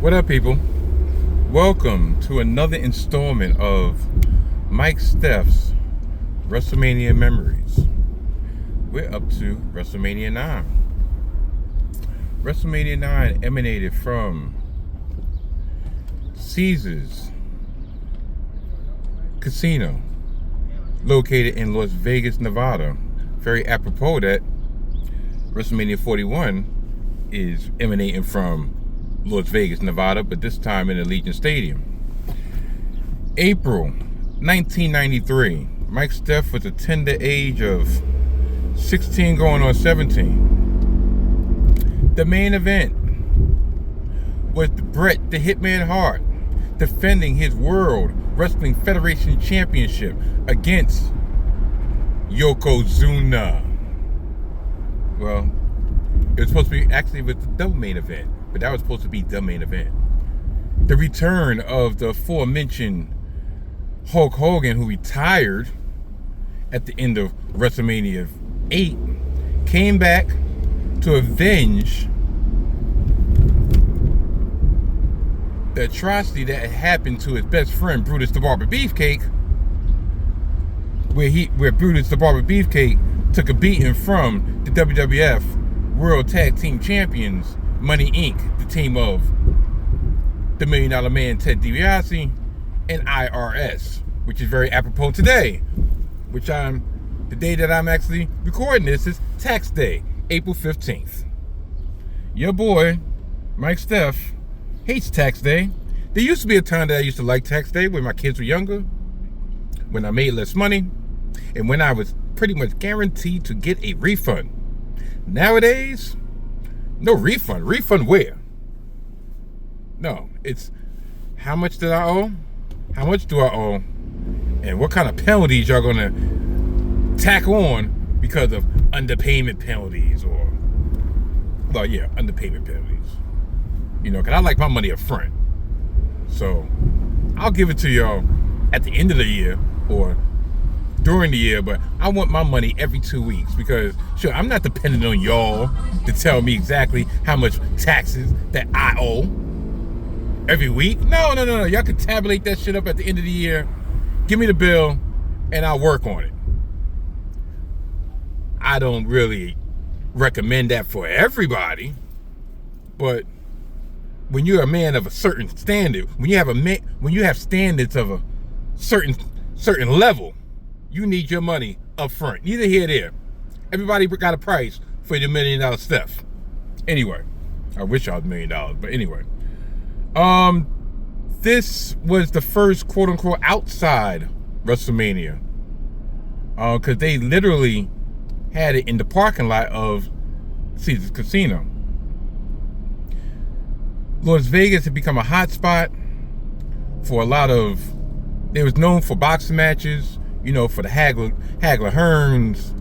What up, people? Welcome to another installment of Mike Steph's Wrestlemania Memories. We're up to Wrestlemania 9. Wrestlemania 9 emanated from Caesars Casino, located in Las Vegas, Nevada. Very apropos that WrestleMania 41 is emanating from Las Vegas, Nevada, but this time in Allegiant Stadium. April 1993. Mike Steph was a tender age of 16 going on 17. The main event was Bret the Hitman Hart defending his World Wrestling Federation Championship against Yokozuna. Well, it was supposed to be actually with the double main event, but that was supposed to be the main event. The return of the aforementioned Hulk Hogan, who retired at the end of WrestleMania 8, came back to avenge the atrocity that had happened to his best friend Brutus the Barber Beefcake, where Brutus the Barber Beefcake took a beating from the WWF World Tag Team Champions Money Inc., the team of the $1 Million Man Ted DiBiase and IRS, which is very apropos today, the day that I'm actually recording this is Tax Day, April 15th. Your boy, Mike Steph, hates Tax Day. There used to be a time that I used to like Tax Day when my kids were younger, when I made less money, and when I was pretty much guaranteed to get a refund. Nowadays, no refund. Refund where? No, it's how much did I owe? How much do I owe? And what kind of penalties y'all gonna tack on because of underpayment penalties underpayment penalties. You know, because I like my money up front. So I'll give it to y'all at the end of the year or during the year, but I want my money every 2 weeks because, sure, I'm not dependent on y'all to tell me exactly how much taxes that I owe every week. No. Y'all can tabulate that shit up at the end of the year. Give me the bill, and I'll work on it. I don't really recommend that for everybody, but when you're a man of a certain standard, when you have standards of a certain level, you need your money up front. Neither here nor there. Everybody got a price for your $1 million stuff. Anyway, I wish I was $1 million, but anyway. This was the first quote-unquote outside WrestleMania. Because they literally had it in the parking lot of Caesars Casino. Las Vegas had become a hot spot for it was known for boxing matches, you know, for the Hagler Hearns,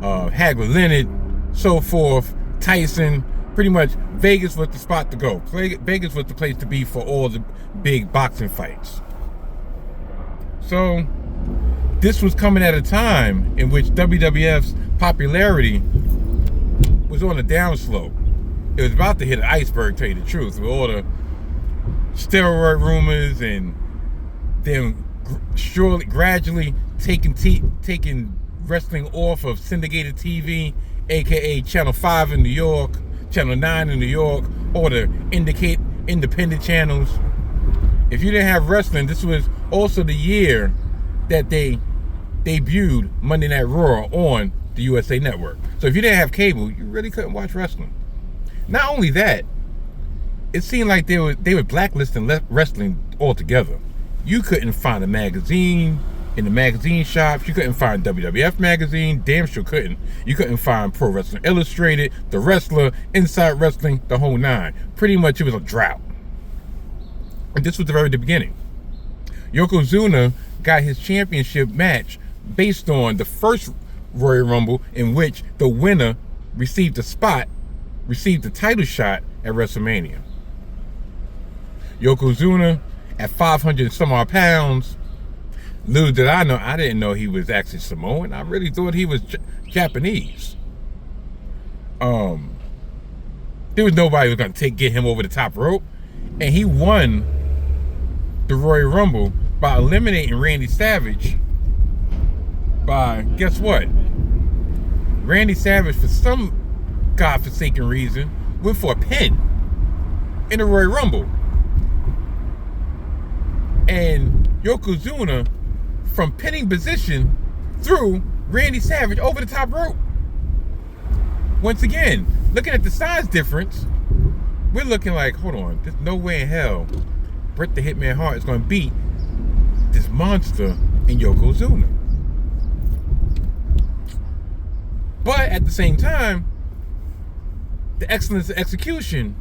Hagler Leonard, so forth, Tyson. Pretty much, Vegas was the spot to go. Vegas was the place to be for all the big boxing fights. So, this was coming at a time in which WWF's popularity was on a downslope. It was about to hit an iceberg, to tell you the truth, with all the steroid rumors and then gradually taking wrestling off of syndicated TV, aka Channel 5 in New York, Channel 9 in New York, or the independent channels. If you didn't have wrestling, this was also the year that they debuted Monday Night Raw on the USA Network. So if you didn't have cable, you really couldn't watch wrestling. Not only that, it seemed like they were blacklisting wrestling altogether. You couldn't find a magazine in the magazine shops. You couldn't find WWF magazine. Damn sure couldn't. You couldn't find Pro Wrestling Illustrated, The Wrestler, Inside Wrestling, the whole nine. Pretty much it was a drought. And this was the very beginning. Yokozuna got his championship match based on the first Royal Rumble, in which the winner received the title shot at WrestleMania. Yokozuna, at 500 and some odd pounds, little did I know, I didn't know he was actually Samoan. I really thought he was Japanese. There was nobody who was going to get him over the top rope. And he won the Royal Rumble by eliminating Randy Savage by, guess what? Randy Savage, for some godforsaken reason, went for a pin in the Royal Rumble. And Yokozuna, from pinning position, threw Randy Savage over the top rope. Once again, looking at the size difference, we're looking like, hold on, there's no way in hell Bret the Hitman Hart is going to beat this monster in Yokozuna. But at the same time, the excellence of execution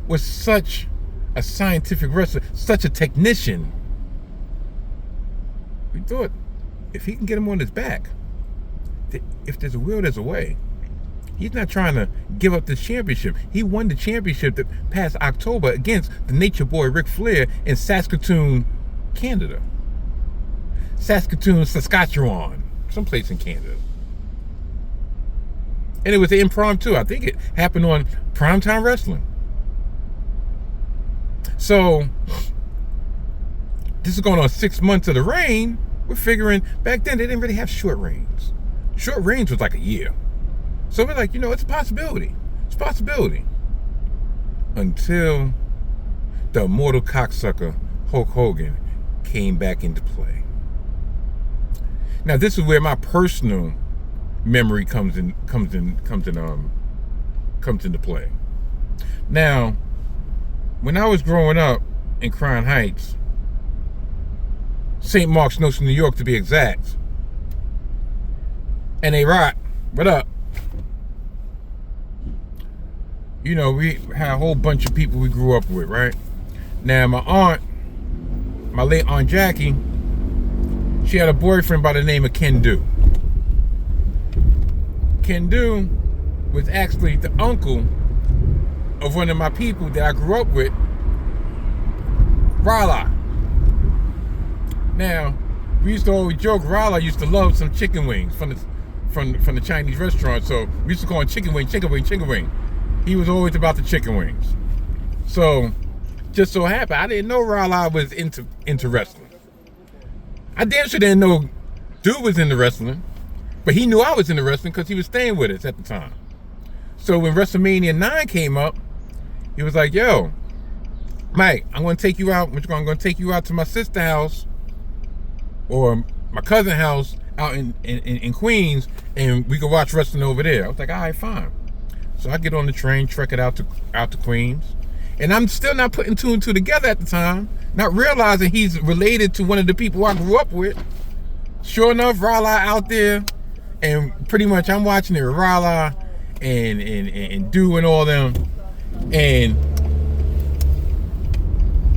was such a scientific wrestler, such a technician. We thought, if he can get him on his back, if there's a will, there's a way. He's not trying to give up the championship. He won the championship that past October against the Nature Boy Ric Flair in Saskatoon, Canada. Saskatchewan, someplace in Canada. And it was an impromptu. I think it happened on Primetime Wrestling. So, this is going on 6 months of the reign. We're figuring, back then they didn't really have short reigns. Short reigns was like a year. So we're like, it's a possibility. It's a possibility. Until the immortal cocksucker Hulk Hogan came back into play. Now this is where my personal memory comes into play. Now, when I was growing up in Crown Heights, St. Mark's, New York to be exact, and they rock, what up? We had a whole bunch of people we grew up with, right? Now, my late Aunt Jackie, she had a boyfriend by the name of Ken Do. Ken Do was actually the uncle of one of my people that I grew up with, Rala. Now, we used to always joke, Rala used to love some chicken wings from the Chinese restaurant, so we used to call him chicken wing. He was always about the chicken wings. So, just so happened, I didn't know Rala was into wrestling. I damn sure didn't know Dude was into wrestling, but he knew I was into wrestling because he was staying with us at the time. So when WrestleMania 9 came up, he was like, yo, Mike, I'm going to take you out. I'm going to take you out to my sister's house or my cousin's house out in Queens, and we can watch wrestling over there. I was like, all right, fine. So I get on the train, trek it out to Queens, and I'm still not putting two and two together at the time, not realizing he's related to one of the people I grew up with. Sure enough, Rala out there, and pretty much I'm watching it with Rala and Do and all them, and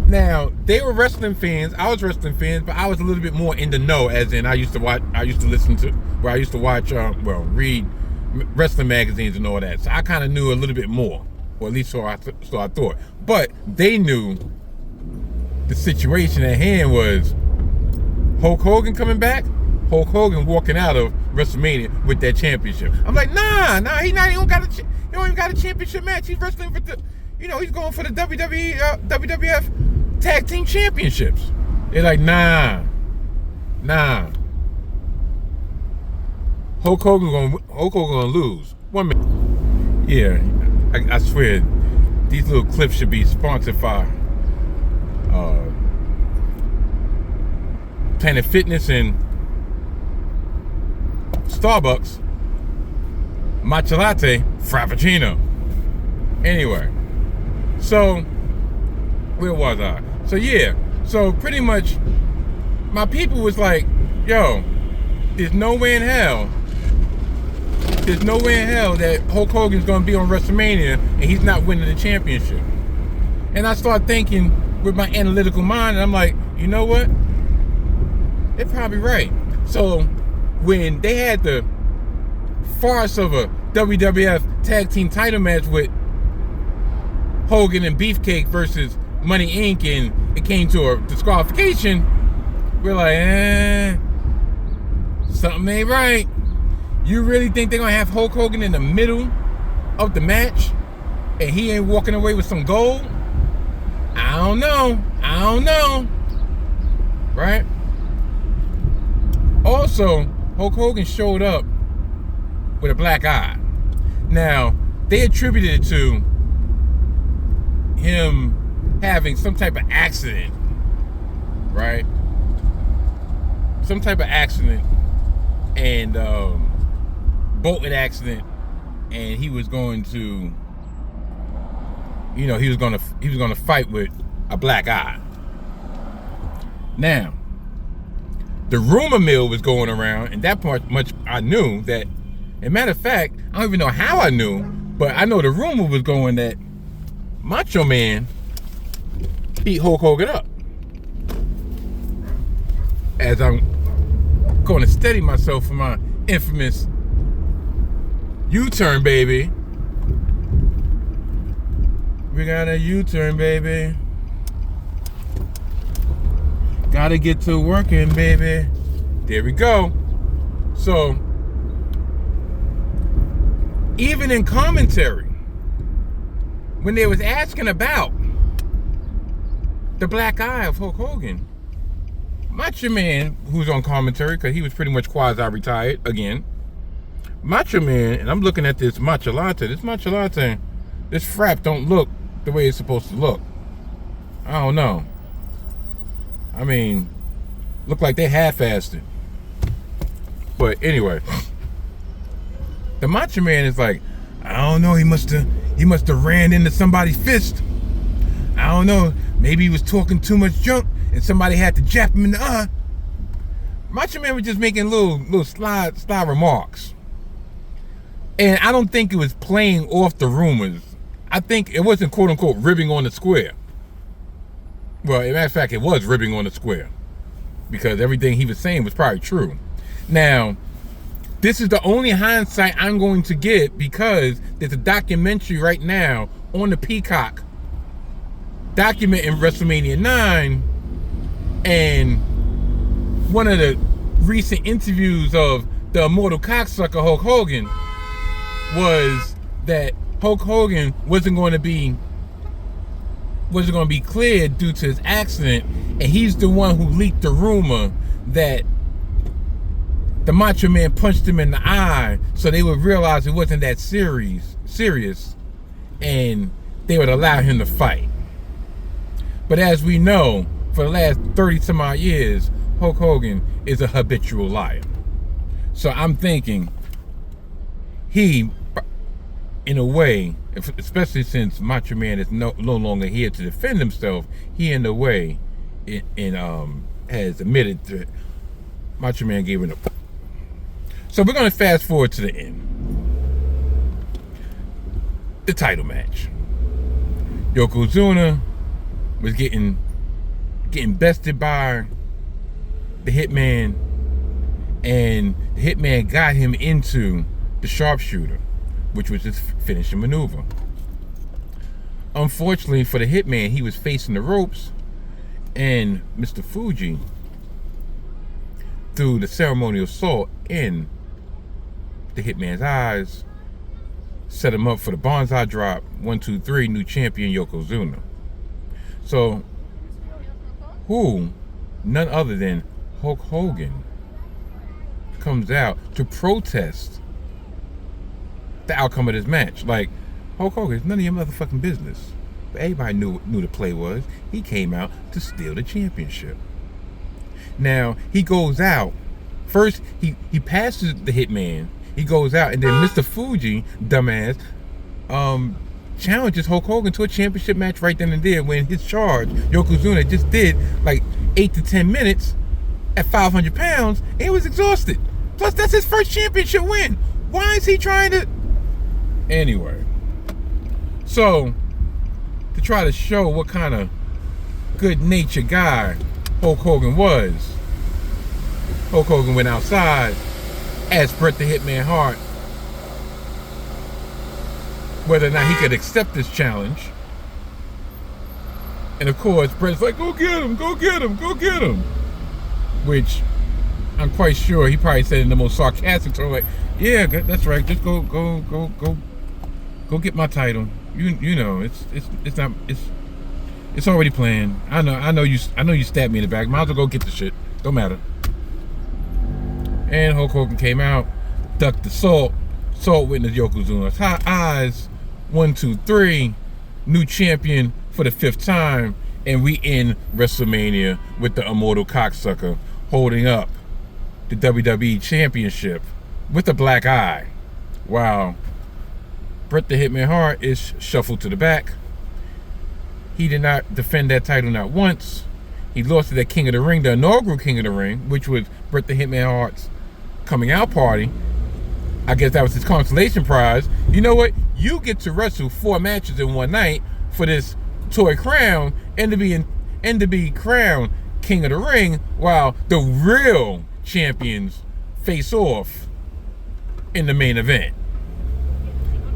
now they were wrestling fans, I was wrestling fans, but I was a little bit more in the know, as in I used to read wrestling magazines and all that. So I kind of knew a little bit more, or at least so I thought. But they knew the situation at hand was Hulk Hogan coming back, Hulk Hogan walking out of WrestleMania with that championship. I'm like, nah, he don't even got a championship match. He's wrestling for he's going for the WWF Tag Team Championships. They're like, nah. Hulk Hogan gonna lose. 1 minute. Yeah, I swear, these little clips should be sponsored by Planet Fitness and Starbucks matcha latte frappuccino. Anyway, so where was I? So yeah, so pretty much my people was like, yo, there's no way in hell that Hulk Hogan's gonna be on WrestleMania and he's not winning the championship. And I start thinking with my analytical mind, and I'm like, you know what? They're probably right. So when they had the farce of a WWF Tag Team title match with Hogan and Beefcake versus Money Inc., and it came to a disqualification, we're like, something ain't right. You really think they're gonna have Hulk Hogan in the middle of the match and he ain't walking away with some gold? I don't know. Right? Also, Hulk Hogan showed up with a black eye. Now, they attributed it to him having some type of accident, right? Some type of accident, and boating accident, and he was going to, he was going to fight with a black eye. Now, the rumor mill was going around, and that part much I knew that. As a matter of fact, I don't even know how I knew, but I know the rumor was going that Macho Man beat Hulk Hogan up. As I'm going to steady myself for my infamous U-turn, baby. We got a U-turn, baby. Gotta get to working, baby. There we go. So, even in commentary, when they was asking about the black eye of Hulk Hogan, Macho Man, who's on commentary, because he was pretty much quasi-retired again, Macho Man, and I'm looking at this matcha latte, this frap don't look the way it's supposed to look. I don't know. I mean, look like they half-assed it. But anyway, the Macho Man is like, I don't know, he must have ran into somebody's fist. I don't know, maybe he was talking too much junk and somebody had to jab him in the eye. Macho Man was just making little sly remarks. And I don't think it was playing off the rumors. I think it wasn't quote unquote ribbing on the square. Well, as a matter of fact, it was ribbing on the square, because everything he was saying was probably true. Now, this is the only hindsight I'm going to get, because there's a documentary right now on the Peacock documenting WrestleMania 9, and one of the recent interviews of the immortal cocksucker Hulk Hogan was that Hulk Hogan wasn't going to be cleared due to his accident, and he's the one who leaked the rumor that the Macho Man punched him in the eye, so they would realize it wasn't that serious, and they would allow him to fight. But as we know, for the last 30 some odd years, Hulk Hogan is a habitual liar. So I'm thinking he, in a way, especially since Macho Man is no longer here to defend himself, he in a way has admitted that Macho Man gave it up. So we're going to fast forward to the end. The title match. Yokozuna was getting bested by the Hitman, and the Hitman got him into the sharpshooter, which was his finishing maneuver. Unfortunately for the Hitman, he was facing the ropes, and Mr. Fuji threw the ceremonial salt in the Hitman's eyes, set him up for the bonsai drop. 1, 2, 3, new champion Yokozuna. So, who, none other than Hulk Hogan, comes out to protest the outcome of this match. Like, Hulk Hogan, it's none of your motherfucking business. But everybody knew the play was. He came out to steal the championship. Now, he goes out. First, he passes the Hitman. He goes out, and then Mr. Fuji, dumbass, challenges Hulk Hogan to a championship match right then and there, when his charge, Yokozuna, just did like 8 to 10 minutes at 500 pounds, and he was exhausted. Plus, that's his first championship win. Why is he trying to... Anyway. So, to try to show what kind of good-natured guy Hulk Hogan was, Hulk Hogan went outside, asked Bret the Hitman Hart whether or not he could accept this challenge. And of course, Bret's like, go get him, go get him, go get him. Which I'm quite sure he probably said in the most sarcastic tone, like, yeah, that's right, just go get my title. You know, it's not It's already planned. I know you stabbed me in the back. Might as well go get the shit. Don't matter. And Hulk Hogan came out, ducked the salt. Salt witnessed Yokozuna's hot eyes. 1, 2, 3. New champion for the 5th time. And we end WrestleMania with the immortal cocksucker holding up the WWE Championship with a black eye. While Bret the Hitman Hart is shuffled to the back. He did not defend that title not once. He lost to that King of the Ring, the inaugural King of the Ring, which was Bret the Hitman Hart's coming out party. I guess that was his consolation prize. You know what? You get to wrestle 4 matches in one night for this toy crown and to be crowned King of the Ring while the real champions face off in the main event.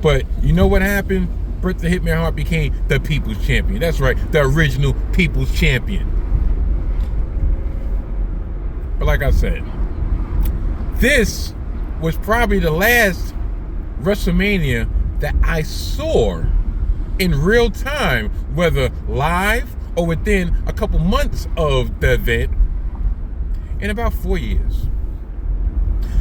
But you know what happened? Bret the Hitman Hart became the People's Champion. That's right, the original People's Champion. But like I said, this was probably the last WrestleMania that I saw in real time, whether live or within a couple months of the event, in about 4 years.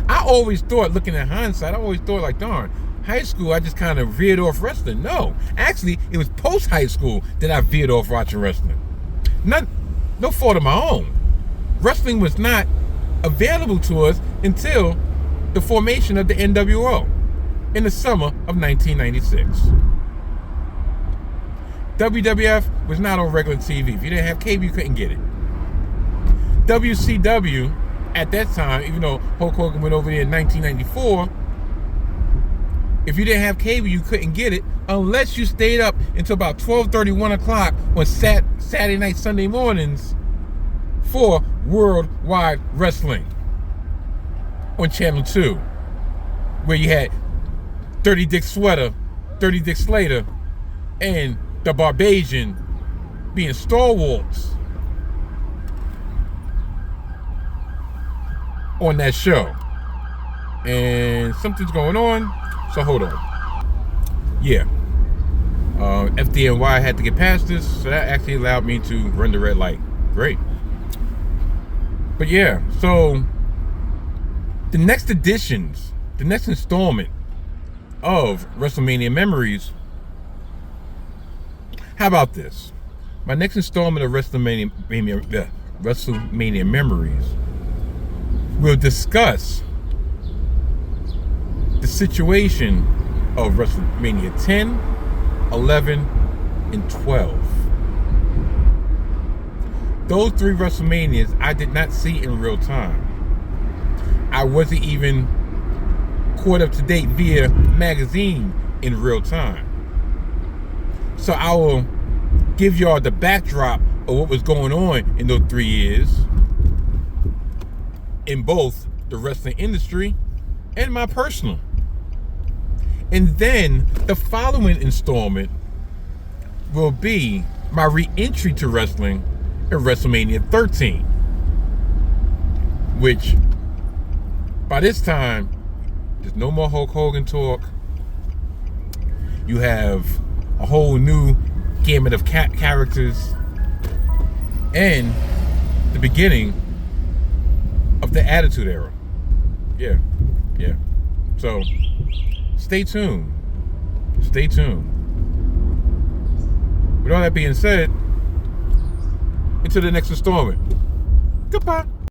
I always thought, looking at hindsight, I always thought like, darn, high school, I just kind of veered off wrestling. No, actually, it was post-high school that I veered off watching wrestling. No fault of my own. Wrestling was not available to us until the formation of the NWO in the summer of 1996. WWF was not on regular TV. If you didn't have cable, you couldn't get it. WCW, at that time, even though Hulk Hogan went over there in 1994, if you didn't have cable, you couldn't get it unless you stayed up until about 12:30, 1 o'clock on Saturday night, Sunday mornings for Worldwide Wrestling on Channel 2, where you had Dirty Dick Slater, and the Barbadian being stalwarts on that show. And something's going on, so hold on. Yeah. FDNY had to get past this, so that actually allowed me to run the red light. Great. But yeah, so the next editions, the next installment of WrestleMania Memories. How about this? My next installment of WrestleMania Memories will discuss the situation of WrestleMania 10, 11, and 12. Those 3 WrestleManias I did not see in real time. I wasn't even caught up to date via magazine in real time. So I will give y'all the backdrop of what was going on in those 3 years in both the wrestling industry and my personal. And then the following installment will be my re-entry to wrestling in WrestleMania 13, which by this time there's no more Hulk Hogan talk. You have a whole new gamut of characters and the beginning of the Attitude Era. Yeah. So stay tuned. With all that being said, until the next installment. Goodbye.